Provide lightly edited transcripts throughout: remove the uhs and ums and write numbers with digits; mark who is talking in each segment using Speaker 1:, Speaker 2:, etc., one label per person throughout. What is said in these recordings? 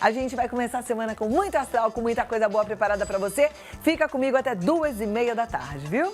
Speaker 1: A gente vai começar a semana com muito astral, com muita coisa boa preparada para você. Fica comigo até 2h30 da tarde, viu?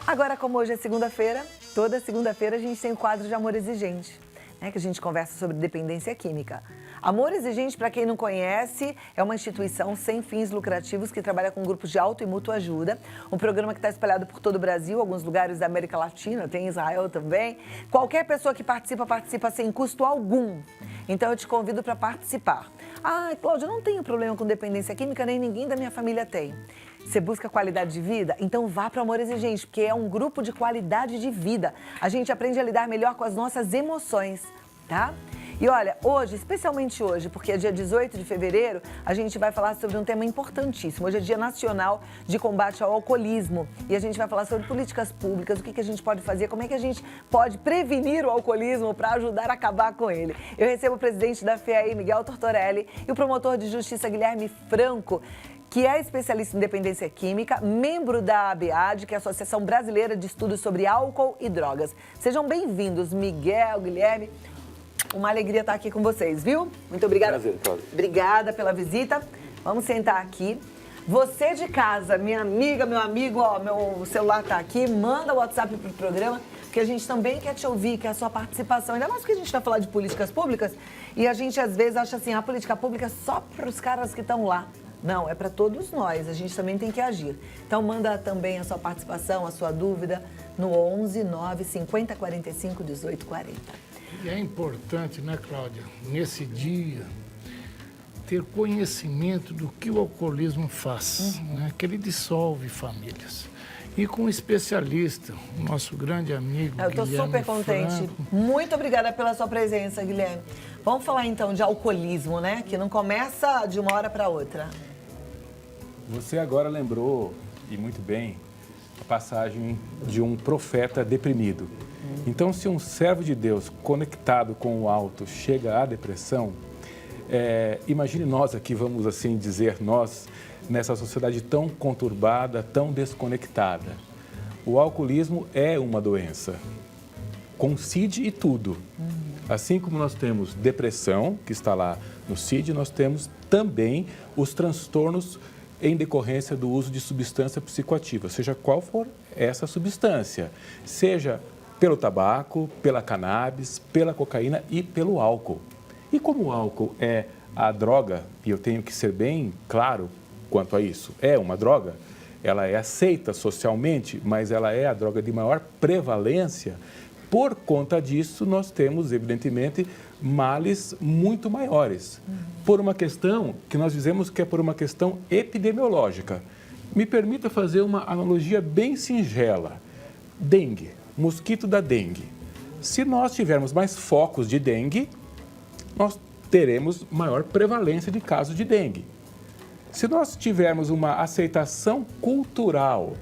Speaker 1: Agora, como hoje é segunda-feira, toda segunda-feira a gente tem o quadro de Amor Exigente, né, que a gente conversa sobre dependência química. Amor Exigente, para quem não conhece, é uma instituição sem fins lucrativos que trabalha com grupos de auto e mútua ajuda. Um programa que está espalhado por todo o Brasil, alguns lugares da América Latina, tem Israel também. Qualquer pessoa que participa sem custo algum. Então eu te convido para participar. Ah, Cláudia, eu não tenho problema com dependência química, nem ninguém da minha família tem. Você busca qualidade de vida? Então vá para o Amor Exigente, porque é um grupo de qualidade de vida. A gente aprende a lidar melhor com as nossas emoções, tá? E olha, hoje, especialmente hoje, porque é dia 18 de fevereiro, a gente vai falar sobre um tema importantíssimo. Hoje é Dia Nacional de Combate ao Alcoolismo. E a gente vai falar sobre políticas públicas, o que a gente pode fazer, como é que a gente pode prevenir o alcoolismo para ajudar a acabar com ele. Eu recebo o presidente da FEAI, Miguel Tortorelli, e o promotor de justiça, Guilherme Franco, que é especialista em dependência química, membro da ABAD, que é a Associação Brasileira de Estudos sobre Álcool e Drogas. Sejam bem-vindos, Miguel, Guilherme. Uma alegria estar aqui com vocês, viu? Muito obrigada.
Speaker 2: Prazer, Cláudia.
Speaker 1: Obrigada pela visita. Vamos sentar aqui. Você de casa, minha amiga, meu amigo, ó, meu celular está aqui, manda o WhatsApp pro programa, porque a gente também quer te ouvir, quer a sua participação. Ainda mais porque a gente vai falar de políticas públicas e a gente às vezes acha assim, a política pública é só para os caras que estão lá. Não, é para todos nós, a gente também tem que agir. Então manda também a sua participação, a sua dúvida no 11 9 50 45 18 40.
Speaker 3: E é importante, né, Cláudia, nesse dia, ter conhecimento do que o alcoolismo faz, né, que ele dissolve famílias. E com um especialista, o nosso grande amigo
Speaker 1: Eu estou
Speaker 3: Guilherme
Speaker 1: super contente.
Speaker 3: Franco.
Speaker 1: Muito obrigada pela sua presença, Guilherme. Vamos falar então de alcoolismo, né? Que não começa de uma hora para outra.
Speaker 2: Você agora lembrou, e muito bem, a passagem de um profeta deprimido. Então, se um servo de Deus conectado com o alto chega à depressão, imagine nós aqui, vamos assim dizer, nós, nessa sociedade tão conturbada, tão desconectada. O alcoolismo é uma doença, com CID e tudo. Assim como nós temos depressão, que está lá no CID, nós temos também os transtornos em decorrência do uso de substância psicoativa, seja qual for essa substância, seja pelo tabaco, pela cannabis, pela cocaína e pelo álcool. E como o álcool é a droga, e eu tenho que ser bem claro quanto a isso, é uma droga, ela é aceita socialmente, mas ela é a droga de maior prevalência. Por conta disso, nós temos, evidentemente, males muito maiores. Por uma questão que nós dizemos que é por uma questão epidemiológica. Me permita fazer uma analogia bem singela. Dengue, mosquito da dengue. Se nós tivermos mais focos de dengue, nós teremos maior prevalência de casos de dengue. Se nós tivermos uma aceitação cultural,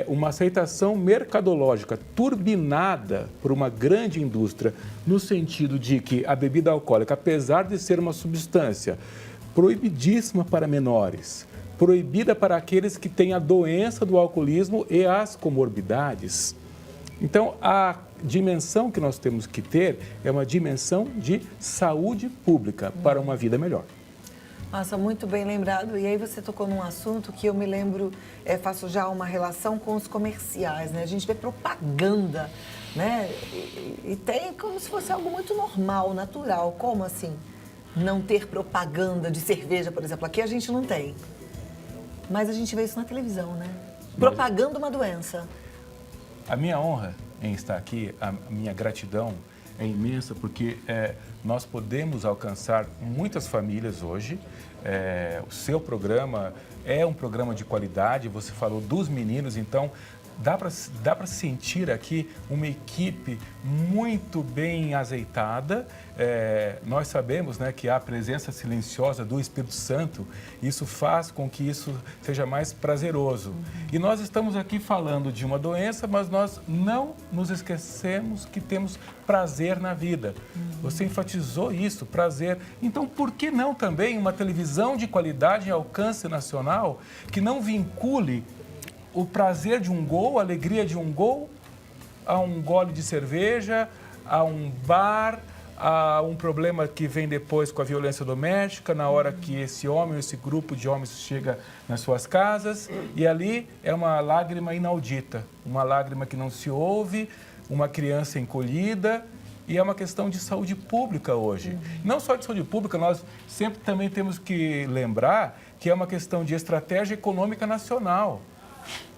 Speaker 2: uma aceitação mercadológica turbinada por uma grande indústria, no sentido de que a bebida alcoólica, apesar de ser uma substância proibidíssima para menores, proibida para aqueles que têm a doença do alcoolismo e as comorbidades. Então, a dimensão que nós temos que ter é uma dimensão de saúde pública para uma vida melhor.
Speaker 1: Nossa, muito bem lembrado. E aí você tocou num assunto que eu me lembro, faço já uma relação com os comerciais, né? A gente vê propaganda, né? E tem como se fosse algo muito normal, natural. Como assim? Não ter propaganda de cerveja, por exemplo. Aqui a gente não tem. Mas a gente vê isso na televisão, né? Propaganda uma doença.
Speaker 2: A minha honra em estar aqui, a minha gratidão é imensa, porque nós podemos alcançar muitas famílias hoje. O seu programa é um programa de qualidade, você falou dos meninos, então dá para sentir aqui uma equipe muito bem azeitada. Nós sabemos, né, que há a presença silenciosa do Espírito Santo, isso faz com que isso seja mais prazeroso. E nós estamos aqui falando de uma doença, mas nós não nos esquecemos que temos prazer na vida. Você enfatizou isso, prazer. Então, por que não também uma televisão de qualidade em alcance nacional que não vincule o prazer de um gol, a alegria de um gol, a um gole de cerveja, a um bar, a um problema que vem depois com a violência doméstica, na hora que esse homem, esse grupo de homens chega nas suas casas, e ali é uma lágrima inaudita, uma lágrima que não se ouve, uma criança encolhida, e é uma questão de saúde pública hoje. Não só de saúde pública, nós sempre também temos que lembrar que é uma questão de estratégia econômica nacional.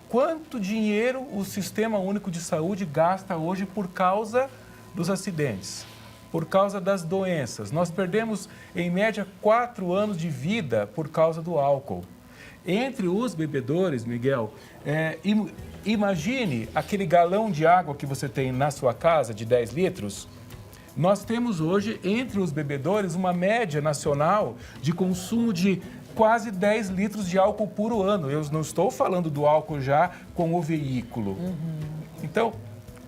Speaker 2: Quanto dinheiro o Sistema Único de Saúde gasta hoje por causa dos acidentes, por causa das doenças? Nós perdemos, em média, 4 anos de vida por causa do álcool. Entre os bebedores, Miguel, imagine aquele galão de água que você tem na sua casa, de 10 litros. Nós temos hoje, entre os bebedores, uma média nacional de consumo de quase 10 litros de álcool por ano. Eu não estou falando do álcool já com o veículo. Então,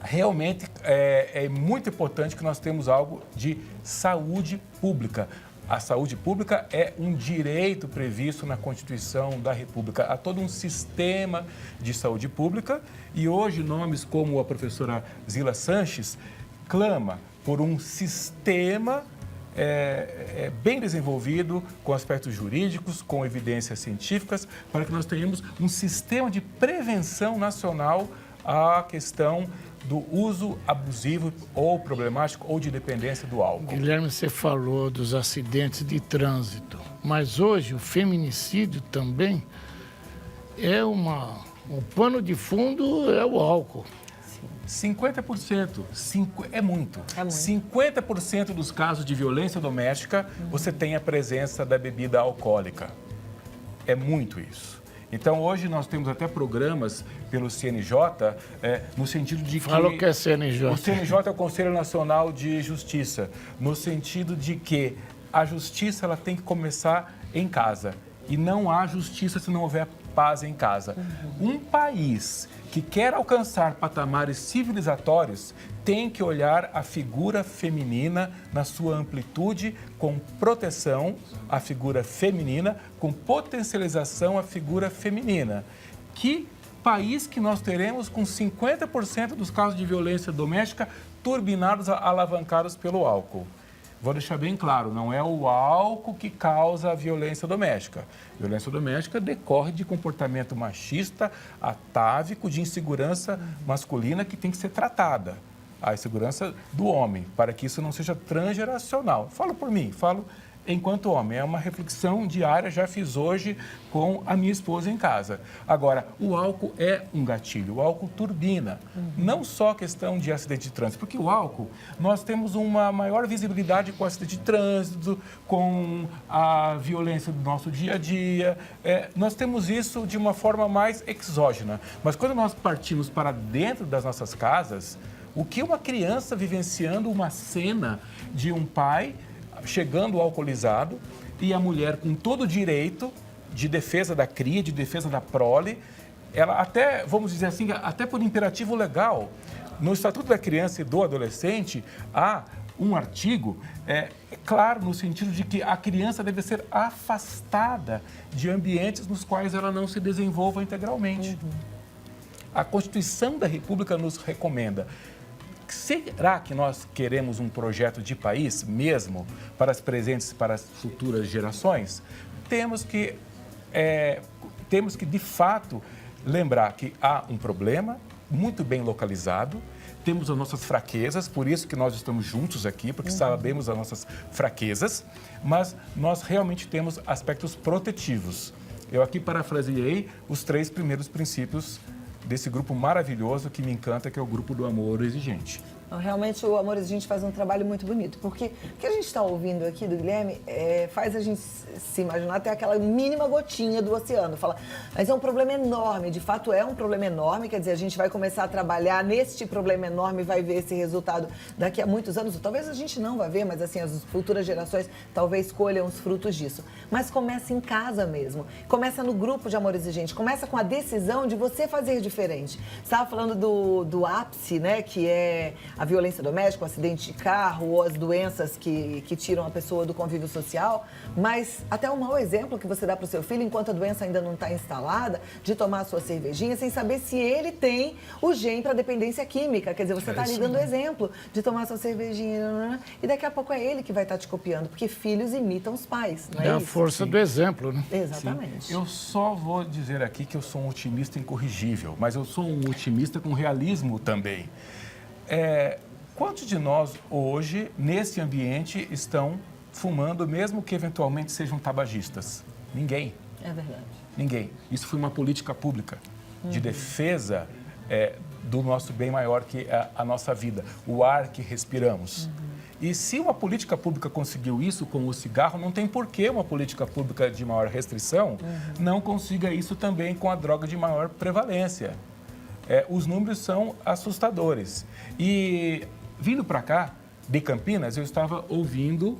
Speaker 2: realmente é muito importante que nós temos algo de saúde pública. A saúde pública é um direito previsto na Constituição da República. Há todo um sistema de saúde pública e hoje nomes como a professora Zila Sanches clama por um sistema bem desenvolvido, com aspectos jurídicos, com evidências científicas, para que nós tenhamos um sistema de prevenção nacional à questão do uso abusivo ou problemático ou de dependência do álcool.
Speaker 3: Guilherme, você falou dos acidentes de trânsito, mas hoje o feminicídio também é o pano de fundo é o álcool.
Speaker 2: 50%, é muito. 50% dos casos de violência doméstica, você tem a presença da bebida alcoólica. É muito isso. Então, hoje nós temos até programas pelo CNJ, no sentido de que...
Speaker 3: Fala o que é CNJ.
Speaker 2: O CNJ é o Conselho Nacional de Justiça, no sentido de que a justiça ela tem que começar em casa. E não há justiça se não houver paz em casa. Um país que quer alcançar patamares civilizatórios tem que olhar a figura feminina na sua amplitude, com proteção à figura feminina, com potencialização à figura feminina. Que país que nós teremos com 50% dos casos de violência doméstica turbinados, alavancados pelo álcool? Vou deixar bem claro, não é o álcool que causa a violência doméstica. A violência doméstica decorre de comportamento machista, atávico, de insegurança masculina que tem que ser tratada. A insegurança do homem, para que isso não seja transgeracional. Falo por mim, falo enquanto homem. É uma reflexão diária, já fiz hoje com a minha esposa em casa. Agora, o álcool é um gatilho, o álcool turbina. Não só a questão de acidente de trânsito, porque o álcool, nós temos uma maior visibilidade com o acidente de trânsito, com a violência do nosso dia a dia. Nós temos isso de uma forma mais exógena. Mas quando nós partimos para dentro das nossas casas, o que uma criança vivenciando uma cena de um pai chegando alcoolizado e a mulher com todo o direito de defesa da cria, de defesa da prole, ela até, vamos dizer assim, até por imperativo legal, no Estatuto da Criança e do Adolescente, há um artigo, claro, no sentido de que a criança deve ser afastada de ambientes nos quais ela não se desenvolva integralmente. A Constituição da República nos recomenda. Será que nós queremos um projeto de país mesmo para as presentes e para as futuras gerações? Temos que, de fato, lembrar que há um problema muito bem localizado, temos as nossas fraquezas, por isso que nós estamos juntos aqui, porque sabemos as nossas fraquezas, mas nós realmente temos aspectos protetivos. Eu aqui parafraseei os 3 primeiros princípios desse grupo maravilhoso que me encanta, que é o grupo do amor exigente.
Speaker 1: Realmente o Amor Exigente faz um trabalho muito bonito, porque o que a gente está ouvindo aqui do Guilherme faz a gente se imaginar até aquela mínima gotinha do oceano. Fala, mas é um problema enorme, de fato é um problema enorme, quer dizer, a gente vai começar a trabalhar neste problema enorme e vai ver esse resultado daqui a muitos anos. Talvez a gente não vai ver, mas assim, as futuras gerações talvez colham os frutos disso. Mas começa em casa mesmo, começa no grupo de Amor Exigente, começa com a decisão de você fazer diferente. Você estava falando do ápice, né, que é a violência doméstica, o acidente de carro ou as doenças que tiram a pessoa do convívio social, mas até um mau exemplo que você dá para o seu filho, enquanto a doença ainda não está instalada, de tomar a sua cervejinha sem saber se ele tem o gene para dependência química. Quer dizer, você está ali dando exemplo de tomar a sua cervejinha e daqui a pouco é ele que vai estar te copiando, porque filhos imitam os pais, não é
Speaker 3: a
Speaker 1: isso?
Speaker 3: força do exemplo, né?
Speaker 1: Exatamente.
Speaker 2: Sim. Eu só vou dizer aqui que eu sou um otimista incorrigível, mas eu sou um otimista com realismo também. Quantos de nós hoje, nesse ambiente, estão fumando, mesmo que eventualmente sejam tabagistas? Ninguém.
Speaker 1: É verdade.
Speaker 2: Ninguém. Isso foi uma política pública de defesa do nosso bem maior que a nossa vida, o ar que respiramos. E se uma política pública conseguiu isso com o cigarro, não tem por que uma política pública de maior restrição não consiga isso também com a droga de maior prevalência. Os números são assustadores. E vindo para cá, de Campinas, eu estava ouvindo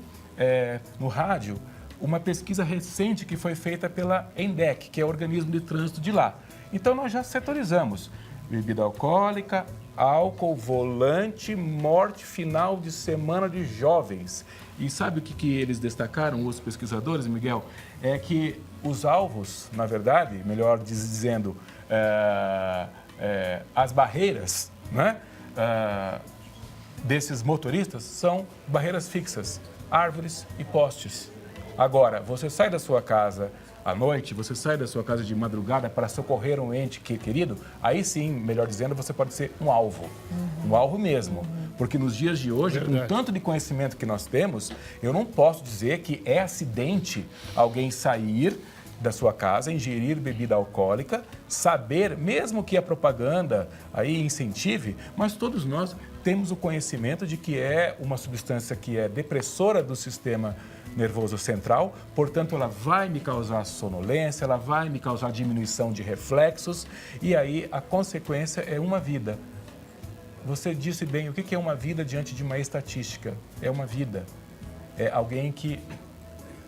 Speaker 2: no rádio uma pesquisa recente que foi feita pela ENDEC, que é o organismo de trânsito de lá. Então, nós já setorizamos bebida alcoólica, álcool, volante, morte final de semana de jovens. E sabe o que eles destacaram, os pesquisadores, Miguel? É que os alvos, na verdade, melhor dizendo, as barreiras, né, desses motoristas são barreiras fixas, árvores e postes. Agora, você sai da sua casa à noite, você sai da sua casa de madrugada para socorrer um ente querido, aí sim, melhor dizendo, você pode ser um alvo. Um alvo mesmo. Porque nos dias de hoje, com o tanto de conhecimento que nós temos, eu não posso dizer que é acidente alguém sair da sua casa, ingerir bebida alcoólica, saber, mesmo que a propaganda aí incentive, mas todos nós temos o conhecimento de que é uma substância que é depressora do sistema nervoso central, portanto, ela vai me causar sonolência, ela vai me causar diminuição de reflexos e aí a consequência é uma vida. Você disse bem, o que é uma vida diante de uma estatística? É uma vida. É alguém que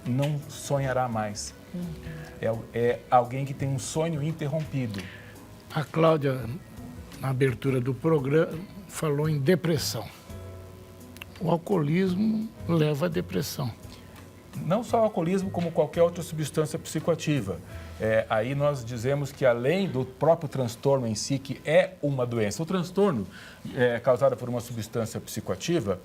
Speaker 2: não sonhará mais. É alguém que tem um sonho interrompido.
Speaker 3: A Cláudia, na abertura do programa, falou em depressão. O alcoolismo leva à depressão.
Speaker 2: Não só o alcoolismo, como qualquer outra substância psicoativa. Aí nós dizemos que além do próprio transtorno em si, que é uma doença, o transtorno causado por uma substância psicoativa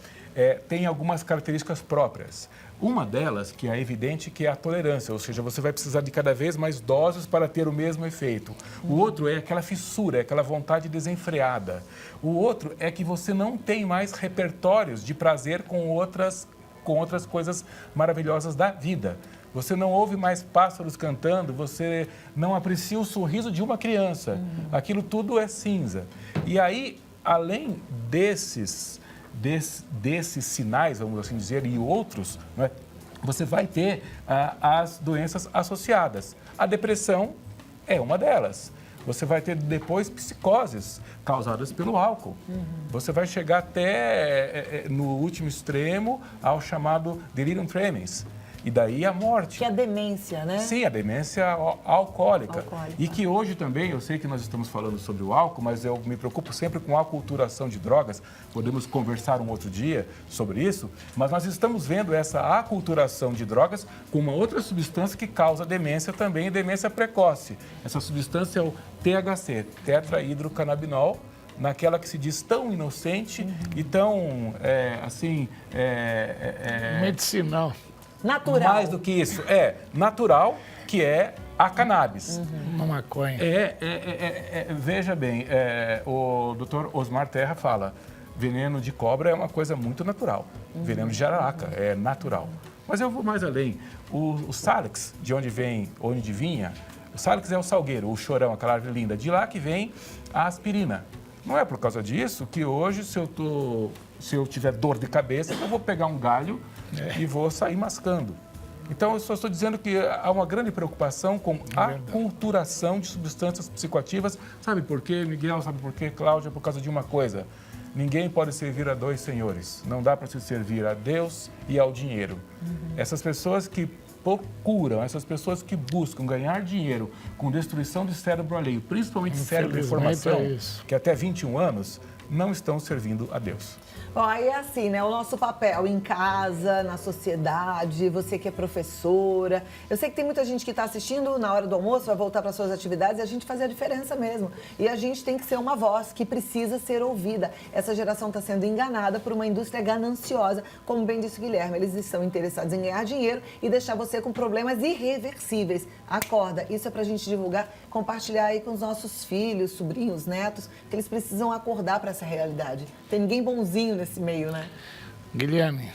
Speaker 2: tem algumas características próprias. Uma delas, que é evidente, que é a tolerância, ou seja, você vai precisar de cada vez mais doses para ter o mesmo efeito. O outro é aquela fissura, é aquela vontade desenfreada. O outro é que você não tem mais repertórios de prazer com outras coisas maravilhosas da vida. Você não ouve mais pássaros cantando, você não aprecia o sorriso de uma criança. Aquilo tudo é cinza. E aí, além desses sinais, vamos assim dizer, e outros, né, você vai ter as doenças associadas. A depressão é uma delas. Você vai ter depois psicoses causadas pelo álcool. Você vai chegar até, no último extremo, ao chamado delirium tremens. E daí a morte.
Speaker 1: Que é a demência, né?
Speaker 2: Sim, a demência alcoólica. E que hoje também, eu sei que nós estamos falando sobre o álcool, mas eu me preocupo sempre com a aculturação de drogas. Podemos conversar um outro dia sobre isso. Mas nós estamos vendo essa aculturação de drogas com uma outra substância que causa demência também, demência precoce. Essa substância é o THC, tetrahidrocannabinol, naquela que se diz tão inocente e tão,
Speaker 3: medicinal.
Speaker 1: Natural.
Speaker 2: Mais do que isso, natural, que é a cannabis.
Speaker 3: Uma maconha.
Speaker 2: Veja bem, o doutor Osmar Terra fala, veneno de cobra é uma coisa muito natural. Veneno de jararaca é natural. Mas eu vou mais além. O Salix, de onde vinha, o Salix é o salgueiro, o chorão, aquela árvore linda. De lá que vem a aspirina. Não é por causa disso que hoje, se eu tiver dor de cabeça, eu vou pegar um galho e vou sair mascando. Então, eu só estou dizendo que há uma grande preocupação com a aculturação de substâncias psicoativas. Sabe por quê, Miguel? Sabe por quê, Cláudia? Por causa de uma coisa. Ninguém pode servir a dois senhores. Não dá para se servir a Deus e ao dinheiro. Essas pessoas que procuram, essas pessoas que buscam ganhar dinheiro com destruição de cérebro alheio, principalmente cérebro de formação, que até 21 anos, não estão servindo a Deus.
Speaker 1: Bom, aí é assim, né? O nosso papel em casa, na sociedade, você que é professora. Eu sei que tem muita gente que está assistindo na hora do almoço, vai voltar para suas atividades e a gente faz a diferença mesmo. E a gente tem que ser uma voz que precisa ser ouvida. Essa geração está sendo enganada por uma indústria gananciosa, como bem disse o Guilherme. Eles estão interessados em ganhar dinheiro e deixar você com problemas irreversíveis. Acorda, isso é para a gente divulgar, compartilhar aí com os nossos filhos, sobrinhos, netos, que eles precisam acordar para essa realidade. Tem ninguém bonzinho nesse meio, né?
Speaker 3: Guilherme,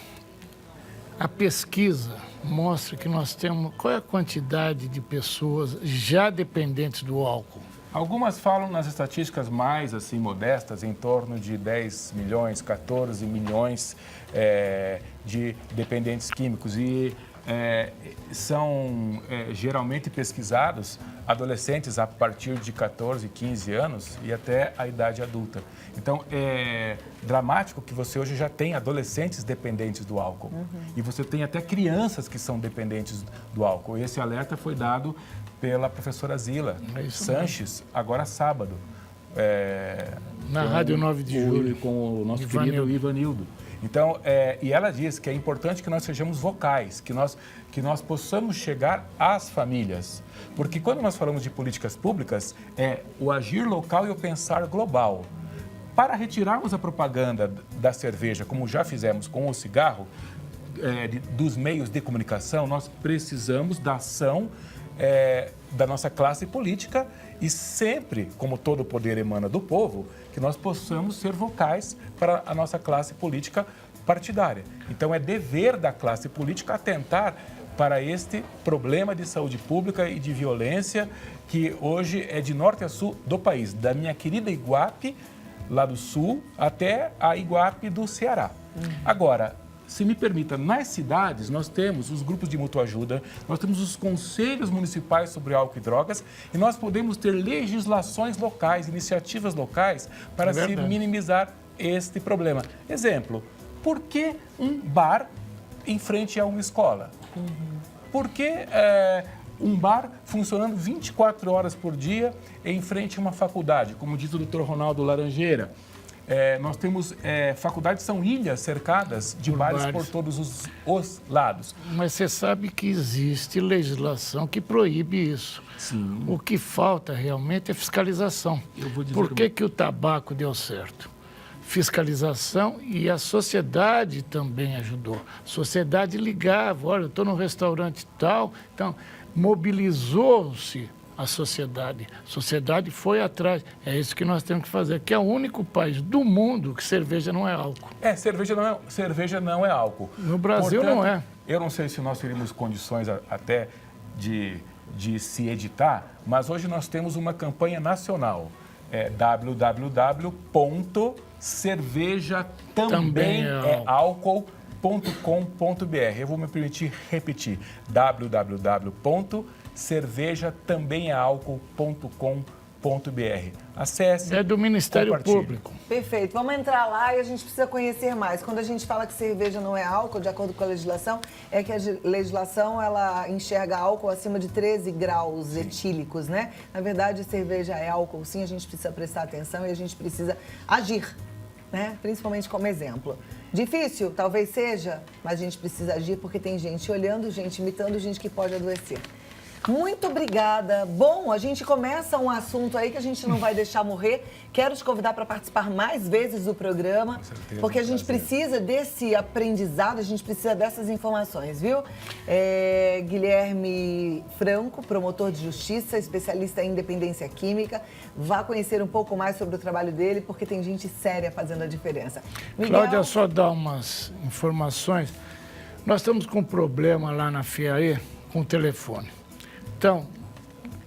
Speaker 3: a pesquisa mostra que nós temos... Qual é a quantidade de pessoas já dependentes do álcool?
Speaker 2: Algumas falam nas estatísticas mais assim modestas, em torno de 10 milhões, 14 milhões de dependentes químicos. E são geralmente pesquisados adolescentes a partir de 14, 15 anos e até a idade adulta. Então, é dramático que você hoje já tem adolescentes dependentes do álcool. E você tem até crianças que são dependentes do álcool. Esse alerta foi dado pela professora Zila Sanches, agora sábado.
Speaker 3: Na Rádio 9 de Julho.
Speaker 2: Com o nosso querido Ivanildo. Então, e ela diz que é importante que nós sejamos vocais, que nós possamos chegar às famílias. Porque quando nós falamos de políticas públicas, é o agir local e o pensar global. Para retirarmos a propaganda da cerveja, como já fizemos com o cigarro, dos meios de comunicação, nós precisamos da ação da nossa classe política e sempre, como todo o poder emana do povo, que nós possamos ser vocais para a nossa classe política partidária. Então, é dever da classe política atentar para este problema de saúde pública e de violência que hoje é de norte a sul do país, da minha querida Iguape, lá do sul, até a Iguape do Ceará. Agora, se me permita, nas cidades nós temos os grupos de mútua ajuda, nós temos os conselhos municipais sobre álcool e drogas e nós podemos ter legislações locais, iniciativas locais para se minimizar este problema. Exemplo, por que um bar em frente a uma escola? Por que um bar funcionando 24 horas por dia em frente a uma faculdade, como diz o Dr. Ronaldo Laranjeira? Nós temos faculdades, são ilhas cercadas de bares por todos os lados.
Speaker 3: Mas você sabe que existe legislação que proíbe isso.
Speaker 2: Sim.
Speaker 3: O que falta realmente é fiscalização. Por que o tabaco deu certo? Fiscalização e a sociedade também ajudou. A sociedade ligava, olha, eu estou num restaurante tal, então mobilizou-se a sociedade foi atrás. É isso que nós temos que fazer, que é o único país do mundo que cerveja não é álcool.
Speaker 2: Cerveja não é álcool.
Speaker 3: No Brasil, portanto, não é.
Speaker 2: Eu não sei se nós teríamos condições até de se editar, mas hoje nós temos uma campanha nacional, www.cervejatambemeálcool.com.br. Eu vou me permitir repetir, www.cervejatambemeálcool.com.br. Acesse.
Speaker 3: É do Ministério Público.
Speaker 1: Perfeito. Vamos entrar lá e a gente precisa conhecer mais. Quando a gente fala que cerveja não é álcool, de acordo com a legislação, é que a legislação ela enxerga álcool acima de 13 graus etílicos, né? Na verdade, cerveja é álcool, sim, a gente precisa prestar atenção e a gente precisa agir, né? Principalmente como exemplo. Difícil, talvez seja, mas a gente precisa agir porque tem gente olhando, gente imitando, gente que pode adoecer. Muito obrigada. Bom, a gente começa um assunto aí que a gente não vai deixar morrer. Quero te convidar para participar mais vezes do programa, porque a gente precisa desse aprendizado, a gente precisa dessas informações, viu? Guilherme Franco, promotor de justiça, especialista em dependência química. Vá conhecer um pouco mais sobre o trabalho dele, porque tem gente séria fazendo a diferença. Miguel...
Speaker 3: Cláudia, só dar umas informações. Nós estamos com um problema lá na FIAE com o telefone. Então,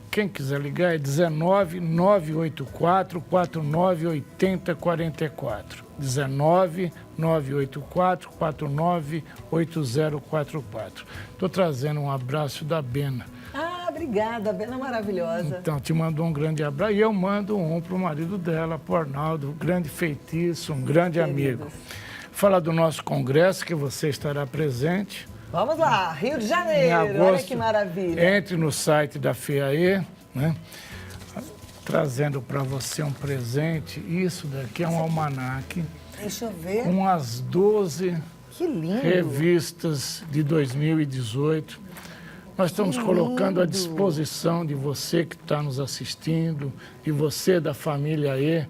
Speaker 3: quem quiser ligar é 19 984 49 80 44. 19 984 49 8044. Estou trazendo um abraço da Bena.
Speaker 1: Ah, obrigada. A Bena é maravilhosa.
Speaker 3: Então, te mandou um grande abraço. E eu mando um para o marido dela, para o Arnaldo, um grande feitiço, um grande amigo. Fala do nosso congresso, que você estará presente.
Speaker 1: Vamos lá, Rio de Janeiro,
Speaker 3: em agosto,
Speaker 1: olha que maravilha.
Speaker 3: Entre no site da FIAE, né? trazendo para você um presente. Isso daqui é um almanaque
Speaker 1: Deixa eu ver.
Speaker 3: com as 12
Speaker 1: Que lindo.
Speaker 3: revistas de 2018. Nós estamos colocando à disposição de você que está nos assistindo, de você da família E.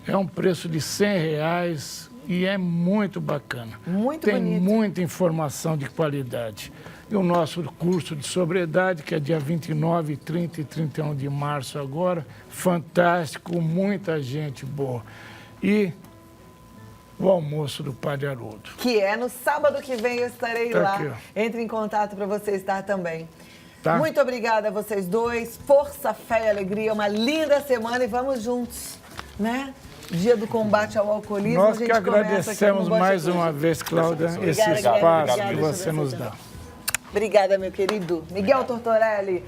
Speaker 3: É um preço de R$100 e é muito bacana.
Speaker 1: Muito
Speaker 3: Tem
Speaker 1: bonito.
Speaker 3: muita informação de qualidade. E o nosso curso de sobriedade, que é dia 29, 30 e 31 de março agora, fantástico, muita gente boa. E o almoço do Padre Haroldo.
Speaker 1: Que é no sábado que vem, eu estarei
Speaker 3: Tá
Speaker 1: lá.
Speaker 3: aqui, ó.
Speaker 1: Entre em contato para você estar também.
Speaker 3: Tá.
Speaker 1: Muito obrigada a vocês dois. Força, fé e alegria. Uma linda semana e vamos juntos, né? Dia do combate ao alcoolismo.
Speaker 3: Nós
Speaker 1: a
Speaker 3: que
Speaker 1: gente começa aqui
Speaker 3: agradecemos
Speaker 1: no Bote
Speaker 3: mais
Speaker 1: Cruz.
Speaker 3: uma vez, Cláudia, esse
Speaker 1: Obrigada,
Speaker 3: espaço
Speaker 1: obrigada,
Speaker 3: que você
Speaker 1: obrigada.
Speaker 3: nos dá.
Speaker 1: Obrigada, meu querido. Miguel Tortorelli.